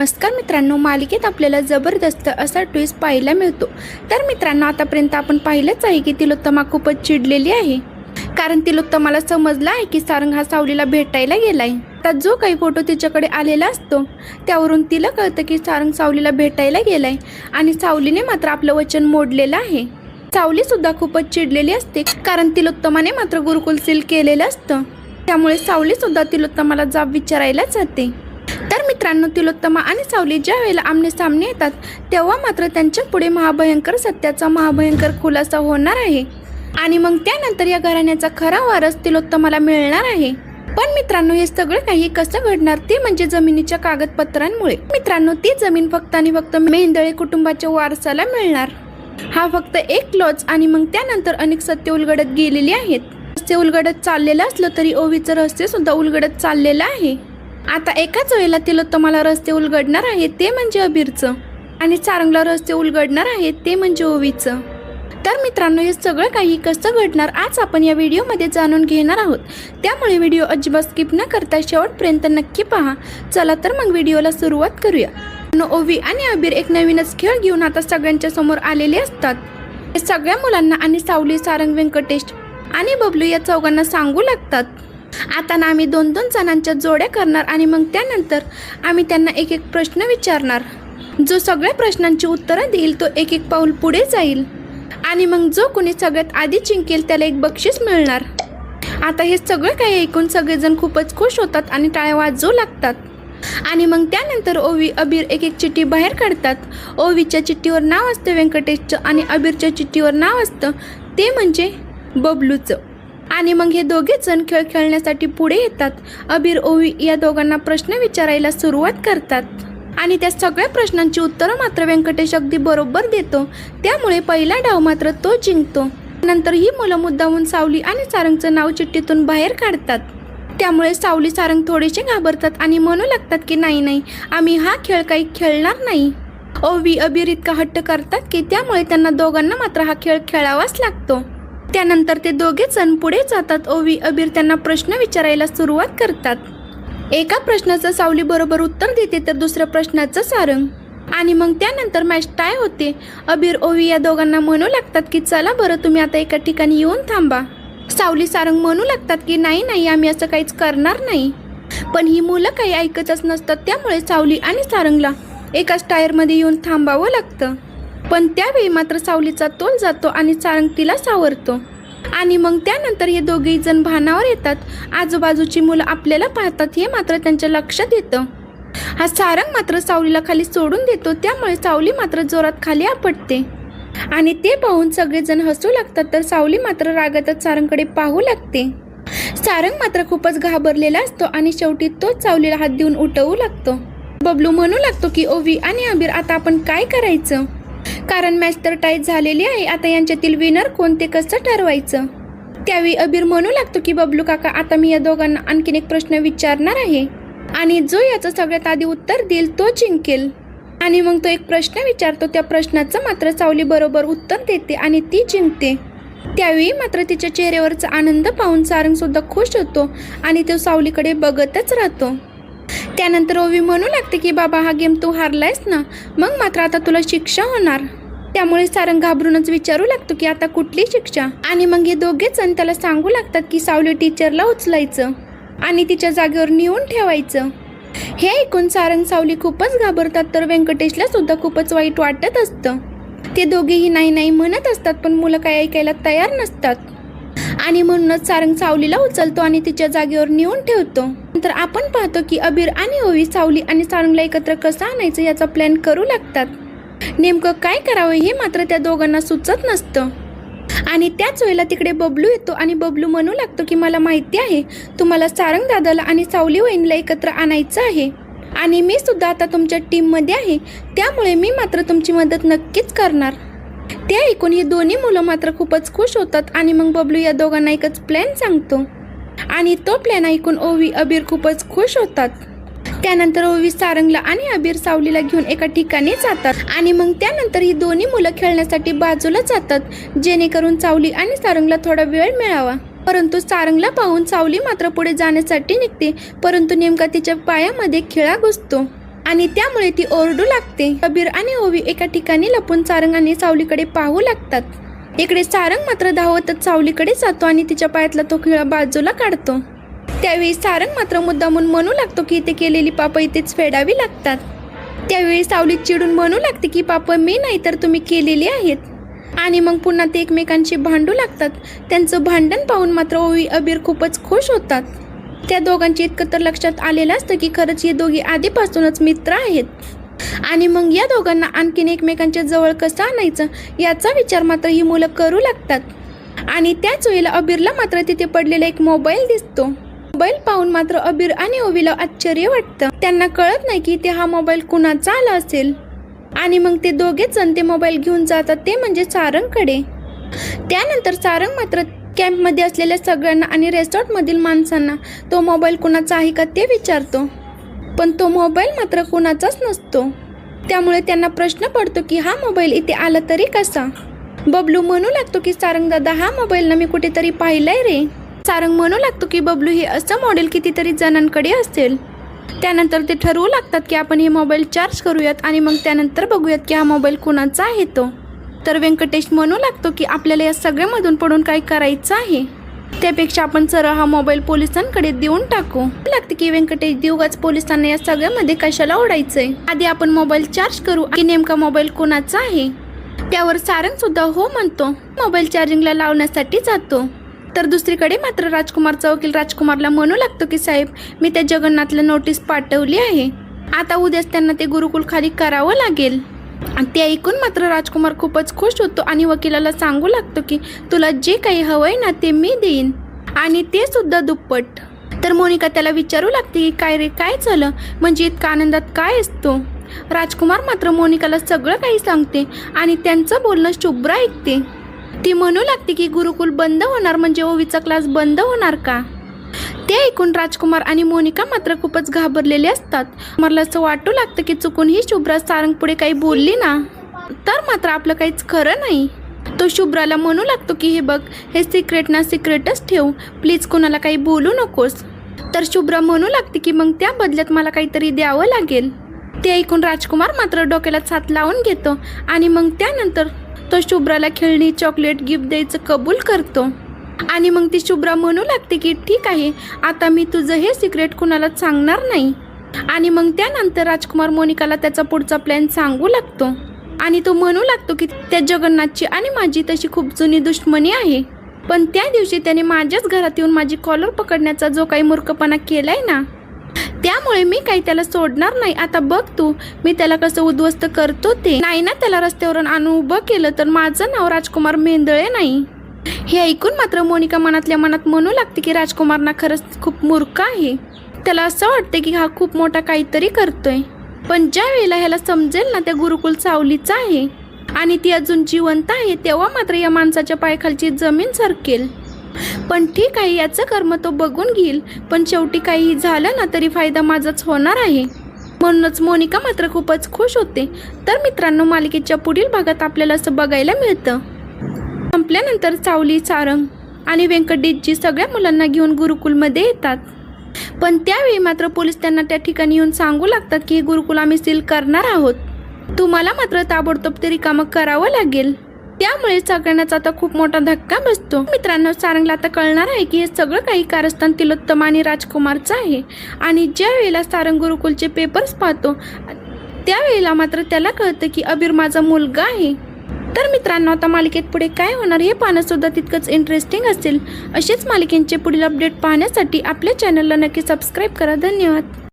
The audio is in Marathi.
नमस्कार मित्रांनो, मालिकेत आपल्याला जबरदस्त असा ट्विस्ट पाहायला मिळतो। तर मित्रांनो, आतापर्यंत आपण पाहिलंच आहे की तिलोत्तमा खूपच चिडलेली आहे, कारण तिलोत्तमाला समजलं आहे की सारंग हा सावलीला भेटायला गेलाय। आता जो काही फोटो तिच्याकडे आलेला असतो त्यावरून तिला कळतं की सारंग सावलीला भेटायला गेलाय आणि सावलीने मात्र आपलं वचन मोडलेलं आहे। सावली सुद्धा खूपच चिडलेली असते, कारण तिलोत्तमाने मात्र गुरुकुल सील केलेलं असतं, त्यामुळे सावली सुद्धा तिलोत्तमाला जाब विचारायला जाते। तर मित्रांनो, तिलोत्तमा आणि सावली ज्या वेळेला आमने सामने येतात तेव्हा मात्र त्यांच्या पुढे महाभयंकर सत्याचा महाभयंकर खुलासा होणार आहे आणि मग त्यानंतर या घराण्याचा खरा वारस तिलोत्तमाला मिळणार आहे। पण मित्रांनो, हे सगळं काही कसं घडणार ते म्हणजे जमिनीच्या कागदपत्रांमुळे। मित्रांनो, ती जमीन फक्त आणि फक्त मेहेंदळे कुटुंबाच्या वारसाला मिळणार। हा फक्त एक लॉज आणि मग त्यानंतर अनेक सत्य उलगडत गेलेली आहेत। रहस्य उलगडत चाललेलं असलं तरी ओवीचं रहस्य सुद्धा उलगडत चाललेलं आहे। आता एकाच वेळेला तिलोत्तमाला रहस्य उलगडणार आहे ते म्हणजे अबीरचं, आणि सारंगला रहस्य उलगडणार आहे ते म्हणजे ओवीचं। तर मित्रांनो, हे सगळं काही कसं घडणार आज आपण या व्हिडिओमध्ये जाणून घेणार आहोत, त्यामुळे व्हिडिओ अजिबात स्किप न करता शेवटपर्यंत नक्की पहा। चला तर मग व्हिडिओला सुरुवात करूया। ओवी आणि अबीर एक नवीनच खेळ घेऊन आता सगळ्यांच्या समोर आलेले असतात। हे सगळ्या मुलांना आणि सावली, सारंग, व्यंकटेश आणि बबलू या चौघांना सांगू लागतात, आता ना आम्ही 2-2 जणांच्या जोड्या करणार आणि मग त्यानंतर आम्ही त्यांना एक एक प्रश्न विचारणार। जो सगळ्या प्रश्नांची उत्तरं देईल तो एक एक पाऊल पुढे जाईल आणि मग जो कोणी सगळ्यात आधी जिंकेल त्याला एक बक्षीस मिळणार। आता हे सगळं काही ऐकून सगळेजण खूपच खुश होतात आणि टाळ्या वाजवू लागतात आणि मग त्यानंतर ओवी, अबीर एक एक चिठ्ठी बाहेर काढतात। ओवीच्या चिठ्ठीवर नाव असतं व्यंकटेशचं आणि अबीरच्या चिठ्ठीवर नाव असतं ते म्हणजे बबलूचं। आणि मग हे दोघे जण खेळ खेळण्यासाठी पुढे येतात। अबीर, ओवी या दोघांना प्रश्न विचारायला सुरुवात करतात आणि त्या सगळ्या प्रश्नांची उत्तरं मात्र व्यंकटेश अगदी बरोबर देतो, त्यामुळे पहिला डाव मात्र तो जिंकतो। नंतर ही मुलं मुद्दामून सावली आणि सारंगचं नाव चिठ्ठीतून बाहेर काढतात, त्यामुळे सावली, सारंग थोडेसे घाबरतात आणि म्हणू लागतात की नाही, आम्ही हा खेळ काही खेळणार नाही। ओवी, अबीर इतका हट्ट करतात की त्यामुळे त्यांना दोघांना मात्र हा खेळ खेळावाच लागतो। त्यानंतर ते दोघे जण पुढे जातात। ओवी, अबीर त्यांना प्रश्न विचारायला सुरुवात करतात। एका प्रश्नाचं सावली बरोबर उत्तर देते तर दुसऱ्या प्रश्नाचं सारंग, आणि मग त्यानंतर मॅच टाय होते। अबीर, ओवी या दोघांना म्हणू लागतात की चला बरं, तुम्ही आता एका ठिकाणी येऊन थांबा। सावली, सारंग म्हणू लागतात की नाही, आम्ही असं काहीच करणार नाही। पण ही मुलं काही ऐकतच नसतात, त्यामुळे सावली आणि सारंगला एकाच टायरमध्ये येऊन थांबावं लागतं। पण त्यावेळी मात्र सावलीचा तोल जातो आणि सारंग तिला सावरतो आणि मग त्यानंतर हे दोघेही जण भानावर येतात। आजूबाजूची मुलं आपल्याला पाहतात हे मात्र त्यांच्या लक्षात येतं। हा सारंग मात्र सावलीला खाली सोडून देतो, त्यामुळे सावली मात्र जोरात खाली आपटते आणि ते पाहून सगळेजण हसू लागतात। तर सावली मात्र रागातच सारंगकडे पाहू लागते। सारंग मात्र खूपच घाबरलेला असतो आणि शेवटी तोच सावलीला हात देऊन उठवू लागतो। बबलू म्हणू लागतो की ओवी आणि अबीर, आता आपण काय करायचं, कारण मॅच तर टाय झालेली आहे, आता यांच्यातील विनर कोण ते कसं ठरवायचं। त्यावेळी अबीर म्हणू लागतो की बबलू काका, आता मी या दोघांना आणखीन एक प्रश्न विचारणार आहे आणि जो याचं सगळ्यात आधी उत्तर देईल तो जिंकेल। आणि मग तो एक प्रश्न विचारतो, त्या प्रश्नाचं मात्र सावली बरोबर उत्तर देते आणि ती जिंकते। त्यावेळी मात्र तिच्या चेहऱ्यावरचा आनंद पाहून सारंग सुद्धा खुश होतो आणि तो सावलीकडे बघतच राहतो। त्यानंतर ओवी म्हणू लागते की बाबा, हा गेम तू हारलायस ना, मग मात्र आता तुला शिक्षा होणार। त्यामुळे सारंग घाबरूनच विचारू लागतो की आता कुठली शिक्षा, आणि मग हे दोघे जण त्याला सांगू लागतात की सावली टीचरला उचलायचं आणि तिच्या जागेवर नेऊन ठेवायचं। हे ऐकून सारंग, सावली खूपच घाबरतात, तर व्यंकटेशला सुद्धा खूपच वाईट वाटत असतं। ते दोघेही नाही म्हणत असतात, पण मुलं काय ऐकायला तयार नसतात आणि म्हणूनच सारंग सावलीला उचलतो आणि तिच्या जागेवर नेऊन ठेवतो। नंतर आपण पाहतो की अबीर आणि ओवी सावली आणि सारंगला एकत्र कसं आणायचं याचा प्लॅन करू लागतात। नेमकं काय करावं हे मात्र त्या दोघांना सुचत नसतं आणि त्याच वेळेला तिकडे बबलू येतो आणि बबलू म्हणू लागतो की मला माहिती आहे तुम्हाला सारंग दादाला आणि सावली वहिनीला एकत्र आणायचं आहे आणि मी सुद्धा आता तुमच्या टीममध्ये आहे, त्यामुळे मी मात्र तुमची मदत नक्कीच करणार। ते ऐकून ही दोन्ही मुलं मात्र खूपच खुश होतात आणि मग बबलू या दोघांना एकच प्लॅन सांगतो आणि तो प्लॅन ऐकून ओवी, अबीर खूपच खुश होतात। त्यानंतर ओवी सारंगला आणि अबीर सावलीला घेऊन एका ठिकाणी जातात आणि मग त्यानंतर ही दोन्ही मुलं खेळण्यासाठी बाजूला जातात, जेणेकरून सावली आणि सारंगला थोडा वेळ मिळावा। परंतु सारंगला पाहून सावली मात्र पुढे जाण्यासाठी निघते, परंतु नेमका तिच्या पायामध्ये खिळा घुसतो आणि त्यामुळे ती ओरडू लागते. अबीर आणि ओवी एका ठिकाणी लपून सारंग आणि सावलीकडे पाहू लागतात. इकडे सारंग मात्र धावतच सावलीकडे जातो आणि तिच्या पायातला तो खिळा बाजूला काढतो. त्यावेळी सारंग मात्र मुद्दामून म्हणू लागतो की इथे केलेली पापं इथेच फेडावी लागतात. त्यावेळी सावली चिडून म्हणू लागते की पापं मी नाही तर तुम्ही केलेली आहेत. आणि मग पुन्हा ते एकमेकांशी भांडू लागतात. त्यांचं भांडण पाहून मात्र ओवी अबीर खूपच खुश होतात. त्या दोघांची इतकं तर लक्षात आलेलं असतं की खरंच हे दोघे आधीपासूनच मित्र आहेत. आणि मग या दोघांना आणखीन एकमेकांच्या जवळ कसं आणायचं याचा विचार मात्र ही मुलं करू लागतात. आणि त्याच वेळेला अबीरला मात्र तिथे पडलेला एक मोबाईल दिसतो. मोबाईल पाहून मात्र अबीर आणि ओवीला आश्चर्य वाटतं. त्यांना कळत नाही की ते हा मोबाईल कुणाचा आला असेल. आणि मग ते दोघेच जण ते मोबाईल घेऊन जातात, ते म्हणजे सारंगकडे. त्यानंतर सारंग मात्र कॅम्पमध्ये असलेल्या सगळ्यांना आणि रेसॉर्टमधील माणसांना तो मोबाईल कुणाचा आहे का ते विचारतो. पण तो मोबाईल मात्र कुणाचाच नसतो. त्यामुळे त्यांना प्रश्न पडतो की हा मोबाईल इथे आला तरी कसा. बबलू म्हणू लागतो की सारंग दादा, हा मोबाईल ना मी कुठेतरी पाहिलाय रे. सारंग म्हणू लागतो की बबलू, हे असं मॉडेल कितीतरी जणांकडे असेल. त्यानंतर ते ठरवू लागतात की आपण हे मोबाईल चार्ज करूयात आणि मग त्यानंतर बघूयात की हा मोबाईल कुणाचा आहे तो. तर व्यंकटेश म्हणू लागतो की आपल्याला या सगळ्यामधून पडून काय करायचं आहे, त्यापेक्षा आपण सरळ हा मोबाईल पोलिसांकडे देऊन टाकू. लागते की व्यंकटेश देऊगाच पोलिसांना या सगळ्यामध्ये कशाला ओढायचंय, आधी आपण मोबाईल चार्ज करू की नेमका मोबाईल कोणाचा आहे. त्यावर सारंग सुद्धा हो म्हणतो. मोबाईल चार्जिंगला लावण्यासाठी जातो. तर दुसरीकडे मात्र राजकुमारचा वकील राजकुमारला म्हणू लागतो की साहेब, मी त्या जगन्नाथला नोटीस पाठवली आहे. आता उद्याच त्यांना ते गुरुकुल खाली करावं लागेल. आणि ते ऐकून मात्र राजकुमार खूपच खुश होतो आणि वकिलाला सांगू लागतो की तुला जे काही हवंय ना ते मी देईन, आणि ते सुद्धा दुप्पट. तर मोनिका त्याला विचारू लागते की काय रे, काय झालं, म्हणजे इतका आनंदात काय असतो. राजकुमार मात्र मोनिकाला सगळं काही सांगते आणि त्यांचं बोलणं शुभ्रा ऐकते. ती म्हणू लागते की गुरुकुल बंद होणार म्हणजे ओवीचा क्लास बंद होणार का. ते ऐकून राजकुमार आणि मोनिका मात्र खूपच घाबरलेले असतात. मला असं वाटू लागतं की चुकून ही शुभ्रा सारंग पुढे काही बोलली ना तर मात्र आपलं काहीच खरं नाही. तो शुभ्राला म्हणू लागतो की हे बघ, हे सिक्रेट ना सिक्रेटच ठेव, प्लीज कोणाला काही बोलू नकोस. तर शुभ्रा म्हणू लागते की मग त्या बदल्यात मला काहीतरी द्यावं लागेल. ते ऐकून राजकुमार मात्र डोक्याला हात लावून घेतो आणि मग त्यानंतर तो शुभ्राला खेळणी चॉकलेट गिफ्ट द्यायचं कबूल करतो. आणि मग ती शुभ्रा म्हणू लागते की ठीक आहे, आता मी तुझं हे सिक्रेट कुणालाच सांगणार नाही. आणि मग त्यानंतर राजकुमार मोनिकाला त्याचा पुढचा प्लॅन सांगू लागतो. आणि तो म्हणू लागतो की त्या जगन्नाथची आणि माझी तशी खूप जुनी दुश्मनी आहे, पण त्या दिवशी त्याने माझ्याच घरात येऊन माझी कॉलर पकडण्याचा जो काही मूर्खपणा केलाय ना, त्यामुळे मी काही त्याला सोडणार नाही. आता बघ तू, मी त्याला कसं उद्ध्वस्त करतो ते. नाही ना त्याला रस्त्यावरून आणून उभं केलं तर माझं नाव राजकुमार मेंदळे नाही. हे ऐकून मात्र मोनिका मनातल्या मनात म्हणू लागते की राजकुमार ना खरंच खूप मूर्ख आहे. त्याला असं वाटते की हा खूप मोठा काहीतरी करतोय, पण ज्या वेळेला ह्याला समजेल ना त्या गुरुकुल सावलीचा आहे आणि ती अजून जिवंत आहे, तेव्हा मात्र या माणसाच्या पायाखालची जमीन सरकेल. पण ठीक आहे, याचं कर्म तो बघून घेईल, पण शेवटी काही झालं ना तरी फायदा माझाच होणार आहे. म्हणूनच मोनिका मात्र खूपच खुश होते. तर मित्रांनो, मालिकेच्या पुढील भागात आपल्याला असं बघायला मिळतं. संपल्यानंतर सावली, सारंग आणि व्यंकटेशजी सगळ्या मुलांना घेऊन गुरुकुलमध्ये येतात. पण त्यावेळी मात्र पोलीस त्यांना त्या ठिकाणी येऊन सांगू लागतात की हे गुरुकुल आम्ही सील करणार आहोत, तुम्हाला मात्र ताबडतोब ते रिकामं करावं लागेल. त्यामुळे सगळ्यांनाच आता खूप मोठा धक्का बसतो. मित्रांनो, सारंगला आता कळणार आहे की हे सगळं काही कारस्थान तिलोत्तम आणि राजकुमारचं आहे. आणि ज्या वेळेला सारंग गुरुकुलचे पेपर्स पाहतो त्यावेळेला मात्र त्याला कळतं की अबीर माझा मुलगा आहे. तर मित्रांनो, आता मालिकेत पुढे काय होणार हे पाहणं सुद्धा तितकंच इंटरेस्टिंग असेल. असेच मालिकेचे पुढील अपडेट पाहण्यासाठी आपल्या चॅनलला नक्की सबस्क्राईब करा. धन्यवाद.